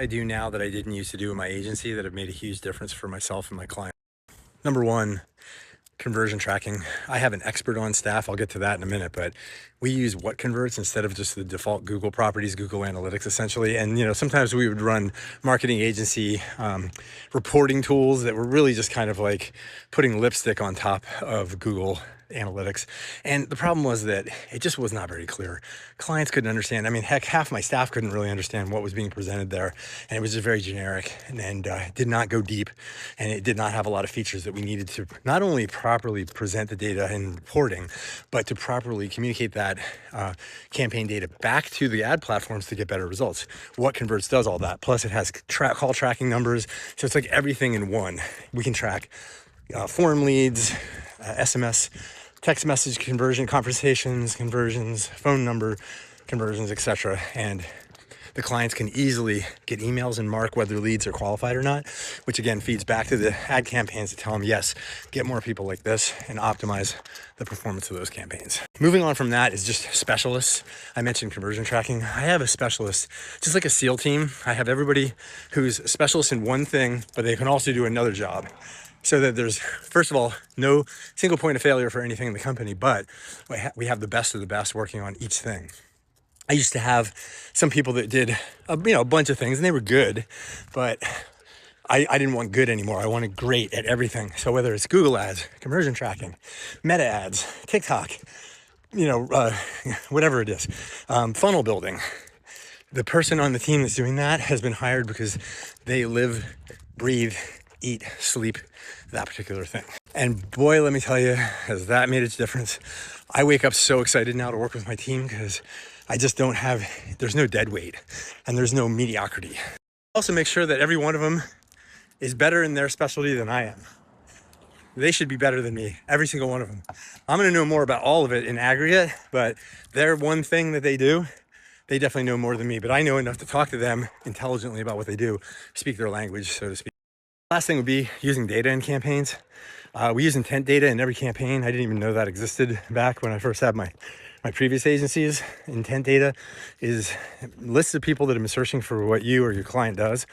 I do now that I didn't used to do in my agency that have made a huge difference for myself and my client. Number one, conversion tracking. I have an expert on staff. I'll get to that in a minute, but we use What Converts instead of just the default Google properties, Google Analytics essentially. And sometimes we would run marketing agency reporting tools that were really just kind of like putting lipstick on top of Google Analytics. And the problem was that it just was not very clear. Clients couldn't understand. I mean, heck, half my staff couldn't really understand what was being presented there. And it was just very generic and did not go deep. And it did not have a lot of features that we needed to not only properly present the data in reporting, but to properly communicate that campaign data back to the ad platforms to get better results. What Converts does all that. Plus it has call tracking numbers. So it's like everything in one. We can track form leads, SMS, text message conversion, conversations, conversions, phone number conversions, etc. And the clients can easily get emails and mark whether leads are qualified or not, which again feeds back to the ad campaigns to tell them, yes, get more people like this and optimize the performance of those campaigns. Moving on from that is just specialists. I mentioned conversion tracking. I have a specialist, just like a SEAL team. I have everybody who's a specialist in one thing, but they can also do another job. So that there's, first of all, no single point of failure for anything in the company, but we have the best of the best working on each thing. I used to have some people that did a bunch of things and they were good, but I didn't want good anymore. I wanted great at everything. So whether it's Google ads, conversion tracking, meta ads, TikTok, whatever it is, funnel building. The person on the team that's doing that has been hired because they live, breathe, eat, sleep that particular thing. And boy, let me tell you, has that made its difference. I wake up so excited now to work with my team because I just there's no dead weight and there's no mediocrity. Also make sure that every one of them is better in their specialty than I am. They should be better than me, every single one of them. I'm gonna know more about all of it in aggregate, but their one thing that they do, they definitely know more than me, but I know enough to talk to them intelligently about what they do, speak their language, so to speak. Last thing would be using data in campaigns. We use intent data in every campaign. I didn't even know that existed back when I first had my previous agencies. Intent data is lists of people that have been searching for what you or your client does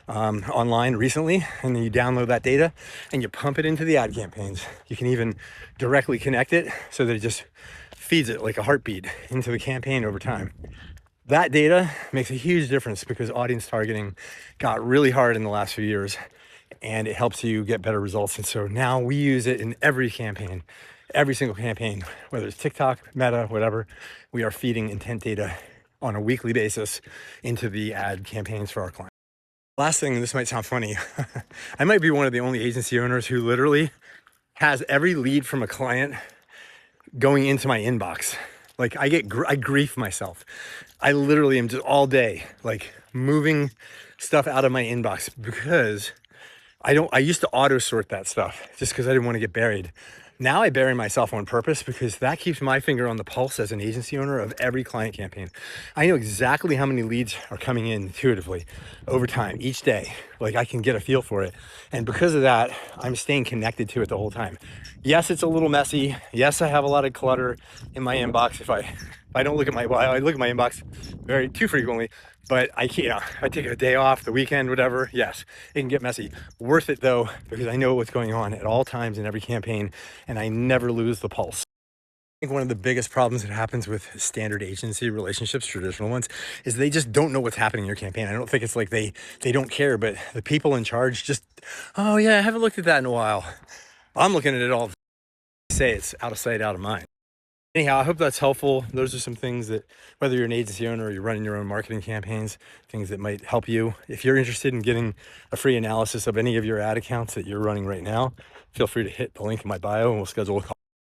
online recently, and then you download that data and you pump it into the ad campaigns. You can even directly connect it so that it just feeds it like a heartbeat into the campaign over time. That data makes a huge difference because audience targeting got really hard in the last few years, and it helps you get better results. And so now we use it in every campaign, every single campaign, whether it's TikTok, Meta, whatever. We are feeding intent data on a weekly basis into the ad campaigns for our clients. Last thing, and this might sound funny, I might be one of the only agency owners who literally has every lead from a client going into my inbox. Like I grief myself. I literally am just all day like moving stuff out of my inbox because I used to auto sort that stuff just because I didn't want to get buried. Now I bury myself on purpose because that keeps my finger on the pulse as an agency owner of every client campaign. I know exactly how many leads are coming in intuitively over time, each day. Like I can get a feel for it. And because of that, I'm staying connected to it the whole time. Yes, it's a little messy. Yes, I have a lot of clutter in my inbox. If I don't look at I look at my inbox too frequently, but I can't, I take a day off, the weekend, whatever. Yes, it can get messy. Worth it though, because I know what's going on at all times in every campaign and I never lose the pulse. I think one of the biggest problems that happens with standard agency relationships, traditional ones, is they just don't know what's happening in your campaign. I don't think it's like they don't care, but the people in charge just, oh yeah, I haven't looked at that in a while. I'm looking at it all. Say it's out of sight, out of mind. Anyhow, I hope that's helpful. Those are some things that, whether you're an agency owner or you're running your own marketing campaigns, things that might help you. If you're interested in getting a free analysis of any of your ad accounts that you're running right now, feel free to hit the link in my bio and we'll schedule a call.